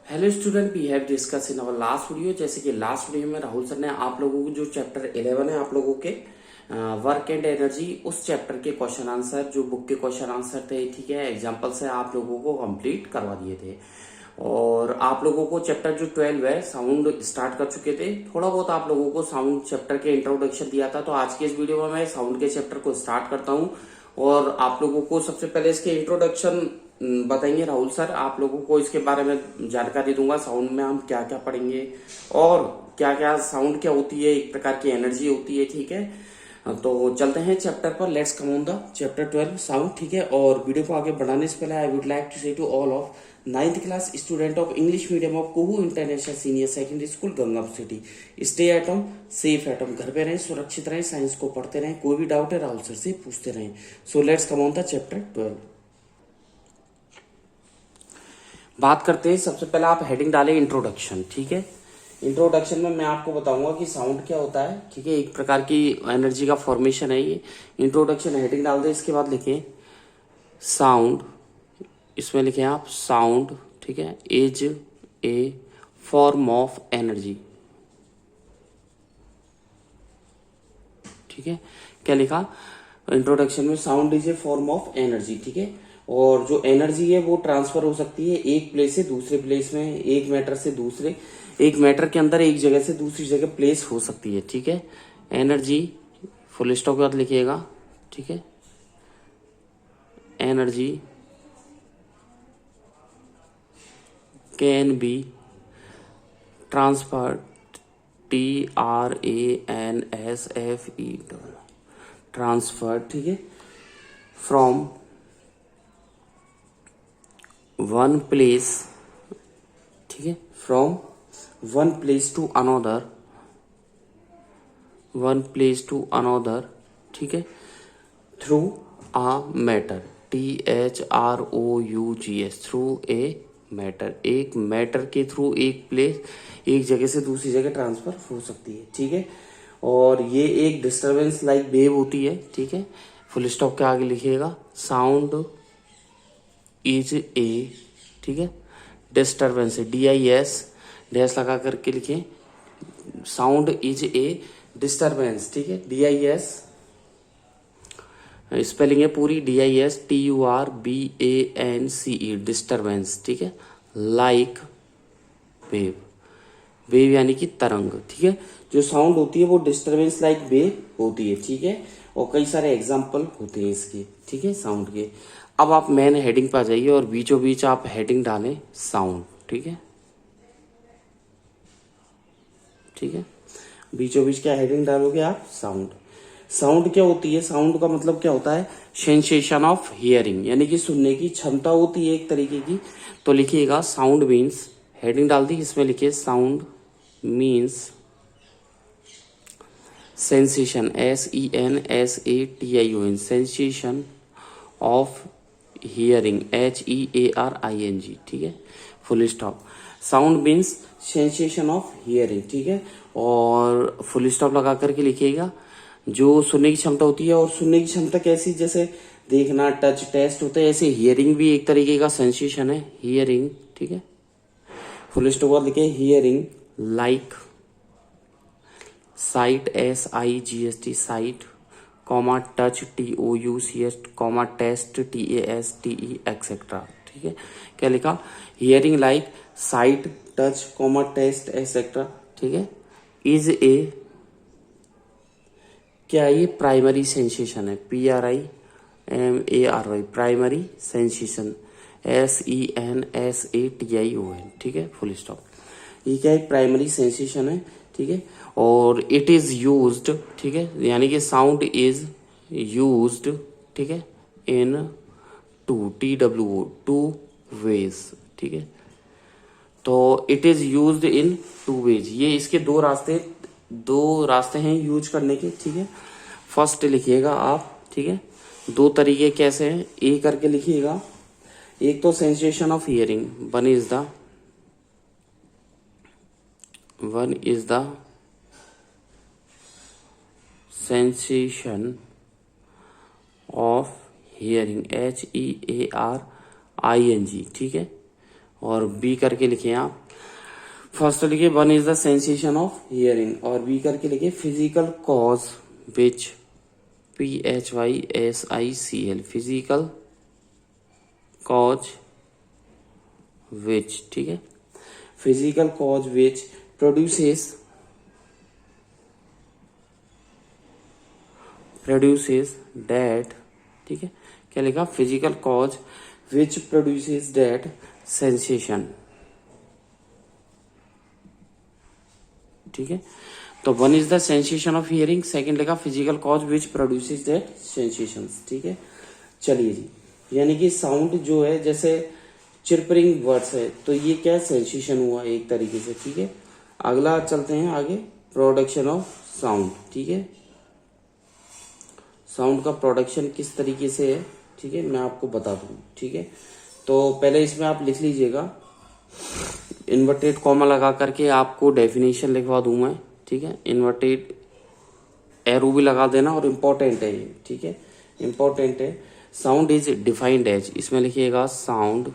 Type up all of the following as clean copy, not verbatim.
Hello student, we have discuss in our last video. जैसे कि last video में Rahul sir ने आप लोगों को जो चैप्टर 11 है आप लोगों के वर्क एंड एनर्जी, उस चैप्टर के क्वेश्चन आंसर, जो बुक के क्वेश्चन आंसर थे, ठीक है, एग्जांपल से आप लोगों को कंप्लीट करवा दिए थे। और आप लोगों को चैप्टर जो 12 है साउंड स्टार्ट कर चुके थे। थोड़ा बहुत आप लोगों को साउंड चैप्टर के इंट्रोडक्शन दिया था, तो आज के इस वीडियो में मैं साउंड के चैप्टर को स्टार्ट करता हूँ। और आप लोगों को सबसे पहले इसके इंट्रोडक्शन बताएंगे राहुल सर। आप लोगों को इसके बारे में जानकारी दूंगा, साउंड में हम क्या क्या पढ़ेंगे और क्या क्या साउंड क्या होती है, एक प्रकार की एनर्जी होती है, ठीक है। तो चलते हैं चैप्टर पर। Let's come on the chapter 12 sound, ठीक है। और वीडियो को आगे बढ़ाने से पहले I would like to say to all of 9th class student of English medium of Kuhu international senior secondary school Gangapur city, stay at home, safe at home, घर पे रहें, सुरक्षित रहें, साइंस को पढ़ते रहें। कोई भी डाउट है राहुल सर से पूछते रहें। So let's come on the chapter 12। बात करते हैं, सबसे पहले आप हेडिंग डालें इंट्रोडक्शन, ठीक है। इंट्रोडक्शन में मैं आपको बताऊंगा कि साउंड क्या होता है, ठीक है। एक प्रकार की एनर्जी का फॉर्मेशन है ये। इंट्रोडक्शन हेडिंग डाल दें, इसके बाद लिखें साउंड, इसमें लिखें आप साउंड, ठीक है, is A form of energy, ठीक है। क्या लिखा इंट्रोडक्शन में? Sound is a form of energy, ठीक है। और जो एनर्जी है वो ट्रांसफर हो सकती है एक प्लेस से दूसरे प्लेस में, एक मैटर से दूसरे, एक मैटर के अंदर एक जगह से दूसरी जगह प्लेस हो सकती है, ठीक है। एनर्जी फुल स्टॉप के बाद लिखिएगा, ठीक है। Energy can be transferred, TRANSFE, transfer, ठीक है, फ्रॉम वन प्लेस, ठीक है, from one place to another, one place to another, ठीक है, through a matter, THROUGS, through a matter, एक मैटर के थ्रू एक प्लेस, एक जगह से दूसरी जगह ट्रांसफर हो सकती है, ठीक है। और ये एक डिस्टरबेंस लाइक वेव होती है, ठीक है। फुल स्टॉप के आगे लिखिएगा साउंड इज ए, ठीक है, डिस्टरबेंस है, DIS डैश लगा करके लिखें, साउंड इज ए डिस्टरबेंस, ठीक है। DIS स्पेलिंग है पूरी, DISTURBANCE, डिस्टरबेंस, ठीक है। लाइक वेव, वेव यानी कि तरंग, ठीक है। जो साउंड होती है वो डिस्टरबेंस लाइक वेव होती है, ठीक है। और कई सारे एग्जाम्पल होते हैं इसके, ठीक है, साउंड के। अब आप मेन हेडिंग पर जाइए और बीचों बीच आप हेडिंग डालें साउंड, ठीक है, ठीक है। बीचों बीच क्या हेडिंग डालोगे आप? साउंड। साउंड क्या होती है? साउंड का मतलब क्या होता है? सेंसेशन ऑफ हियरिंग, यानी कि सुनने की क्षमता होती है एक तरीके की। तो लिखिएगा साउंड मीन्स, हेडिंग डाल दी, इसमें लिखिए sound means sensation, SENSATION, sensation of hearing, HEARING, ठीक है, full stop. Sound means sensation of hearing, ठीक है। और फुल स्टॉप लगा करके लिखिएगा जो सुनने की क्षमता होती है। और सुनने की क्षमता कैसी? जैसे देखना, टच, टेस्ट होता है, ऐसे हियरिंग भी एक तरीके का सेंसेशन है, हियरिंग, ठीक है। फुल स्टॉप बाद लिखे hearing like sight, SIGST, sight, comma touch, TOUCH, comma taste, TASTE, et cetera, ठीक है। क्या लिखा? Hearing like sight, touch, comma taste, et cetera, ठीक है। इज ए, क्या ये प्राइमरी सेंसेशन है? PRIMARY, प्राइमरी सेंसेशन, SENSATION, ठीक है, फुल स्टॉप। ये क्या है? प्राइमरी सेंसेशन है, ठीक है। और इट इज यूज्ड, ठीक है, यानी कि साउंड इज यूज्ड, ठीक है, इन TWO, टू वेज, ठीक है। तो it is used in two ways, ये इसके दो रास्ते हैं यूज करने के, ठीक है। फर्स्ट लिखिएगा आप, ठीक है। दो तरीके कैसे हैं, ए करके लिखिएगा। एक तो sensation of hearing, one is the sensation of hearing, HEARING, ठीक है। और बी करके लिखे आप। फर्स्ट लिखिए one is the sensation of hearing, और बी करके लिखिए physical cause which, PHYSICL, physical cause which, ठीक है, physical cause which produces that, ठीक है, क्या लिखा, physical cause which produces that sensation, ठीक है। तो one is the sensation of hearing, second लिखा physical cause which produces that sensations, ठीक है। चलिए जी, यानी कि साउंड जो है जैसे चिरपरिंग वर्ड्स है, तो ये क्या सेंसेशन हुआ एक तरीके से, ठीक है। अगला चलते हैं आगे, प्रोडक्शन ऑफ साउंड, ठीक है। साउंड का प्रोडक्शन किस तरीके से है, ठीक है, मैं आपको बता दूं, ठीक है। तो पहले इसमें आप लिख लीजिएगा, इन्वर्टेड कॉमा लगा करके आपको डेफिनेशन लिखवा दूं मैं, ठीक है। इन्वर्टेड एरो भी लगा देना, और इम्पोर्टेंट है ये, ठीक है, इम्पोर्टेंट है। साउंड इज डिफाइंड एज, इसमें लिखिएगा sound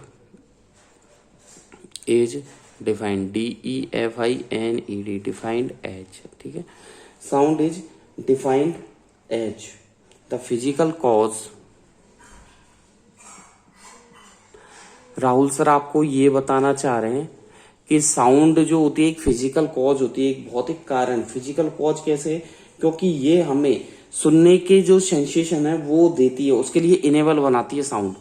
is defined, DEFINED, defined as, ठीक है। Sound is defined as the physical cause. Rahul sir आपको ये बताना चाह रहे हैं कि साउंड जो होती है एक फिजिकल कॉज होती है, एक भौतिक कारण। फिजिकल कॉज कैसे? क्योंकि ये हमें सुनने के जो सेंसेशन है वो देती है, उसके लिए इनेबल बनाती है साउंड।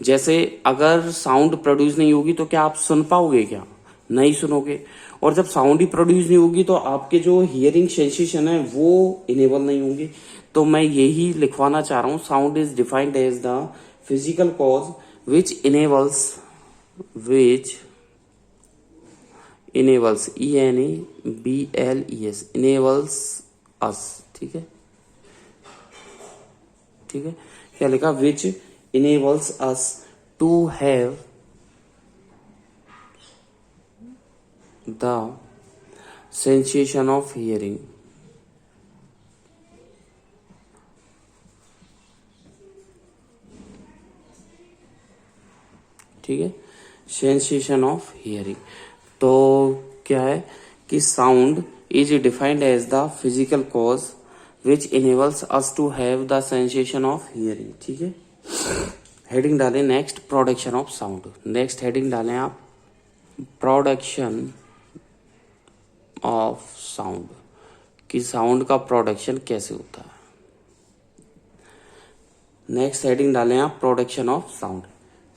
जैसे अगर साउंड प्रोड्यूस नहीं होगी तो क्या आप सुन पाओगे? क्या नहीं सुनोगे। और जब साउंड ही प्रोड्यूस नहीं होगी तो आपके जो हियरिंग सेंसेशन है वो इनेबल नहीं होंगे। तो मैं यही लिखवाना चाह रहा हूं, sound is defined as the physical cause which enables ENABLES enables us, ठीक है, ठीक है। क्या लिखा? which enables us to have the sensation of hearing, ठीक है, सेंसेशन ऑफ हियरिंग। तो क्या है कि sound is defined as the physical cause which enables us to have the sensation of hearing, ठीक है। हेडिंग डालें next, production of sound. Next heading डालें आप, प्रोडक्शन ऑफ साउंड, कि साउंड का प्रोडक्शन कैसे होता है। नेक्स्ट हेडिंग डालें आप, प्रोडक्शन ऑफ साउंड।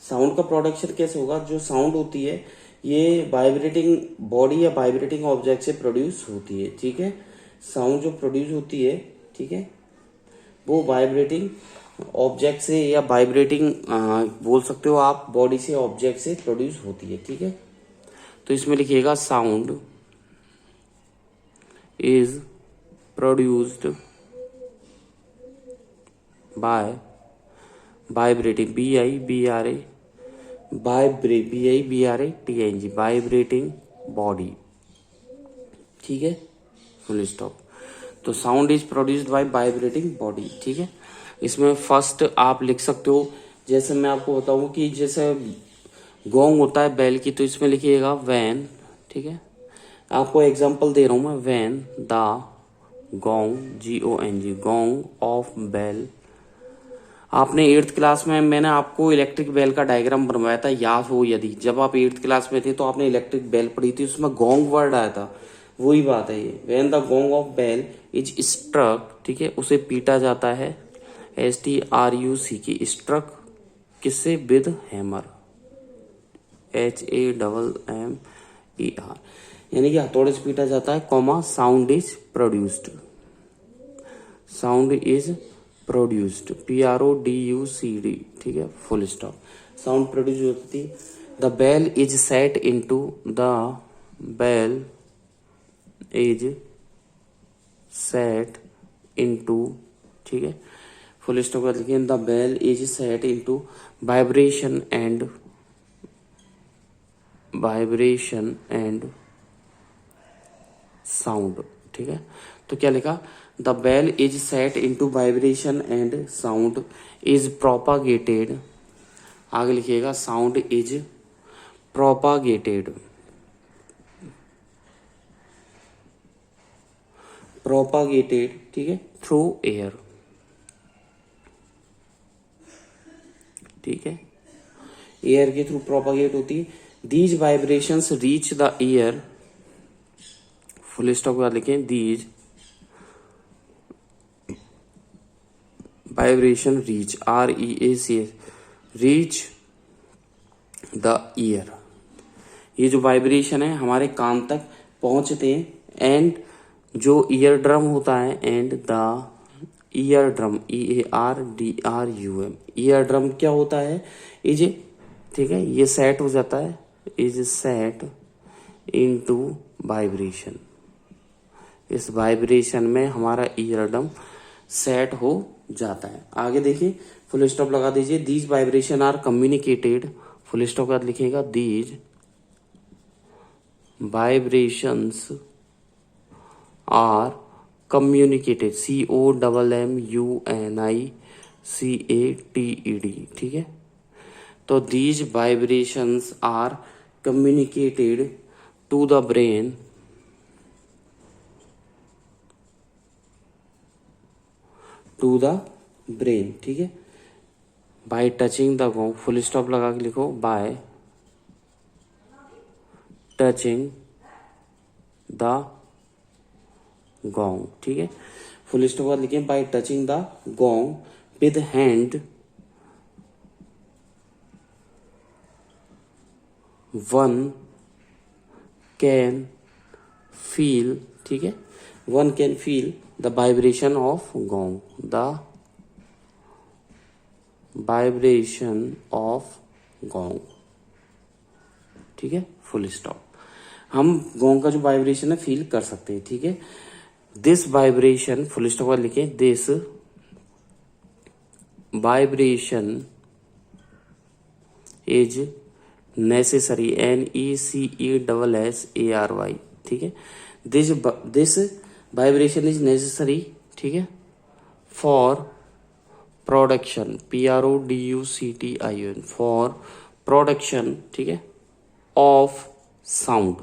साउंड का प्रोडक्शन कैसे होगा? जो साउंड होती है ये वाइब्रेटिंग बॉडी या वाइब्रेटिंग ऑब्जेक्ट से प्रोड्यूस होती है, ठीक है। साउंड जो प्रोड्यूस होती है, ठीक है, वो वाइब्रेटिंग ऑब्जेक्ट से या वाइब्रेटिंग बोल सकते हो आप, बॉडी से ऑब्जेक्ट से प्रोड्यूस होती है, ठीक है। तो इसमें लिखिएगा sound is produced by vibrating, BIBRATING, vibrating body, ठीक है, फुल स्टॉप। तो sound is produced by vibrating body, ठीक है। इसमें फर्स्ट आप लिख सकते हो, जैसे मैं आपको बताऊं कि जैसे गोंग होता है बेल की, तो इसमें लिखिएगा वैन, ठीक है। आपको एग्जांपल दे रहा हूं मैं, when the gong, GONG, gong of bell. आपने 8th क्लास में मैंने आपको इलेक्ट्रिक बेल का डायग्राम बनवाया था, याद हो यदि, जब आप 8th क्लास में थे तो आपने इलेक्ट्रिक बेल पढ़ी थी, उसमें गोंग वर्ड आया था, वही बात है ये। When the gong of bell is struck, ठीक है, उसे पीटा जाता है, STRUC, स्ट्रक किससे? विद हैमर, HAMMER, यानी कि हथौड़े से पीटा जाता है, comma sound is produced, sound is produced, PRODUCD, ठीक है, फुल स्टॉप। साउंड प्रोड्यूस होती, the bell is set into, the bell is set into, ठीक है, फुल स्टॉप कर लिखिए, the bell is set into vibration and sound, ठीक है। तो क्या लिखा? The bell is set into vibration and sound is propagated, आगे लिखिएगा साउंड इज प्रोपागेटेड ठीक है, थ्रू एयर, ठीक है, एयर के थ्रू प्रोपागेट होती है। These vibrations reach the air, full stop के बाद लिखें, these vibration reach, REACH, reach the year. ये जो वाइब्रेशन है हमारे कान तक पहुंचते हैं। एंड जो ईयर ड्रम होता है, and the ear drum, EARDRUM, ear drum क्या होता है, इज, ठीक है, ये सेट हो जाता है, इज सेट इनटू वाइब्रेशन। इस वाइब्रेशन में हमारा ईयर ड्रम सेट हो जाता है। आगे देखिए, फुल स्टॉप लगा दीजिए। These vibration are communicated, full stop के बाद लिखिएगा, these vibrations are communicated, COMMUNICATED, ठीक है। तो these vibrations are communicated to the brain ठीक है, by touching the gong, full stop लगा के लिखो, बाय टचिंग द गोंग, ठीक है, फुल स्टॉप बाद लिखें, bye touching the gong with hand, one can feel, ठीक है, one can feel the vibration of gong, the vibration of gong, ठीक है, फुल स्टॉप। हम गोंग का जो वाइब्रेशन है फील कर सकते हैं, ठीक है। दिस वाइब्रेशन, फुल स्टॉप पर लिखें, this vibration is necessary, NECESSARY, ठीक है। दिस वाइब्रेशन इज नेसेसरी, ठीक है, for production, PRODUCTION, for production, ठीक है, ऑफ साउंड।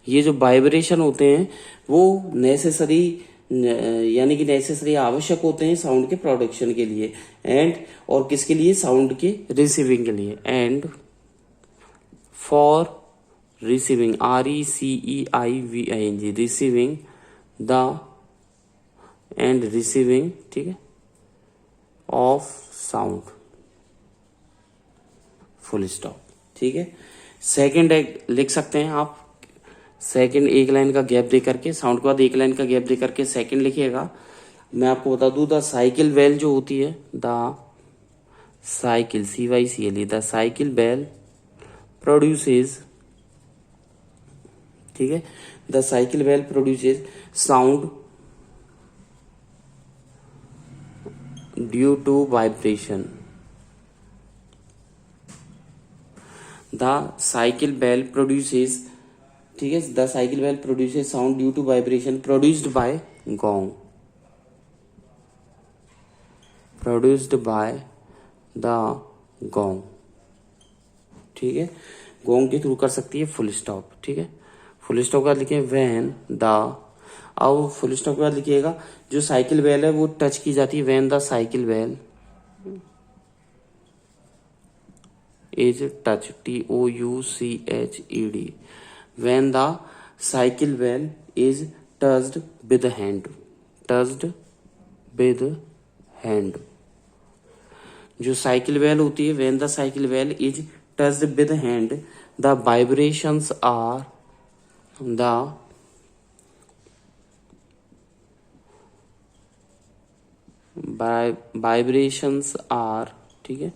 ये जो वाइब्रेशन होते हैं वो नेसेसरी, यानी कि नेसेसरी, आवश्यक होते हैं साउंड के प्रोडक्शन के लिए, एंड और किसके लिए, साउंड के रिसीविंग के लिए, and for receiving, RECEIVING, receiving the, and receiving, ठीक है, ऑफ साउंड, फुल स्टॉप, ठीक है। सेकंड लिख सकते हैं आप, सेकंड एक लाइन का गैप दे करके, साउंड के बाद एक लाइन का गैप दे करके सेकंड लिखिएगा। मैं आपको बता दूं, द साइकिल बेल जो होती है, the cycle, CYCLE, the cycle bell produces, ठीक है, the cycle bell produces sound due to vibration, the cycle bell produces, ठीक है, the cycle bell produces sound due to vibration produced by gong, produced by the gong, ठीक है, gong के through कर सकती है, फुल स्टॉप, ठीक है। फुल स्टॉप के बाद लिखिए, व्हेन द, अब फुल स्टॉप के बाद लिखिएगा, जो साइकिल बेल है वो टच की जाती है, when the cycle bell is touch, TOUCHED, when the cycle bell is touched with hand, touched with hand, जो साइकिल बेल होती है, when the cycle bell is touched with hand, the vibrations are, the vibrations are, ठीक है,